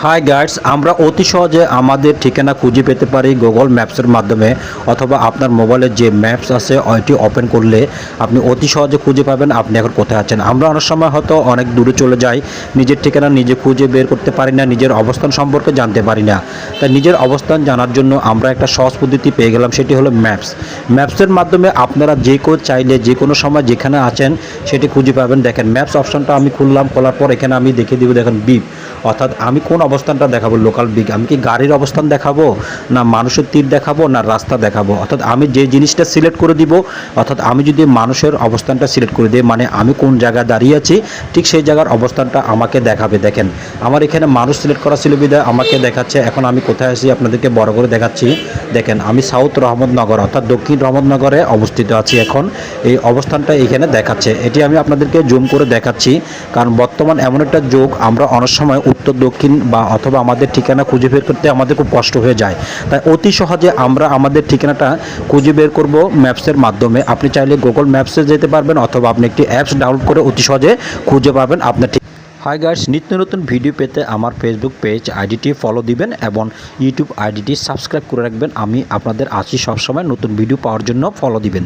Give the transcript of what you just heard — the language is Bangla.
হাই গাইডস, আমরা অতি সহজে আমাদের ঠিকানা খুঁজে পেতে পারি গুগল ম্যাপসের মাধ্যমে, অথবা আপনার মোবাইলে যে ম্যাপস আছে ওইটি ওপেন করলে আপনি অতি সহজে খুঁজে পাবেন আপনি এখন কোথায় আছেন। আমরা অনেক সময় হয়তো অনেক দূরে চলে যাই, নিজের ঠিকানা নিজে খুঁজে বের করতে পারি না, নিজের অবস্থান সম্পর্কে জানতে পারি না। তাই নিজের অবস্থান জানার জন্য আমরা একটা সহজ পদ্ধতি পেয়ে গেলাম, সেটি হলো ম্যাপস। ম্যাপসের মাধ্যমে আপনারা যে কেউ চাইলে যে কোনো সময় যেখানে আছেন সেটি খুঁজে পাবেন। দেখেন ম্যাপস অপশনটা আমি খুললাম, খোলার পর এখানে আমি দেখিয়ে দিব, দেখেন বিপ, অর্থাৎ আমি কোন অবস্থানটা দেখাবো, লোকাল বিগ, আমি কি গাড়ির অবস্থান দেখাবো, না মানুষের তীর দেখাবো, না রাস্তা দেখাবো। অর্থাৎ আমি যে জিনিসটা সিলেক্ট করে দিব, অর্থাৎ আমি যদি মানুষের অবস্থানটা সিলেক্ট করে দিই, মানে আমি কোন জায়গায় দাঁড়িয়ে আছি ঠিক সেই জায়গার অবস্থানটা আমাকে দেখাবে। দেখেন আমার এখানে মানুষ সিলেক্ট করা ছিল বিধায় আমাকে দেখাচ্ছে। এখন আমি কোথায় আছি আপনাদেরকে বড় করে দেখাচ্ছি। দেখেন আমি সাউথ রহমতনগর অর্থাৎ দক্ষিণ রহমতনগরে অবস্থিত আছি। এখন এই অবস্থানটা এখানে দেখাচ্ছে, এটি আমি আপনাদেরকে জুম করে দেখাচ্ছি, কারণ বর্তমান এমন একটা যুগ আমরা অনেক সময় উত্তর দক্ষিণ বা অথবা আমাদের ঠিকানা খুঁজে বের করতে আমাদের খুব কষ্ট হয়ে যায়। তাই অতি সহজে আমরা আমাদের ঠিকানাটা খুঁজে বের করব ম্যাপসের মাধ্যমে। আপনি চাইলে গুগল ম্যাপসে যেতে পারবেন, অথবা আপনি একটি অ্যাপস ডাউনলোড করে অতি সহজে খুঁজে পাবেন আপনার ঠিক। হাই গাইস, নিত্য নতুন ভিডিও পেতে আমার ফেসবুক পেজ আইডিটি ফলো দিবেন এবং ইউটিউব আইডিটি সাবস্ক্রাইব করে রাখবেন। আমি আপনাদের আছি সবসময়, নতুন ভিডিও পাওয়ার জন্য ফলো দিবেন।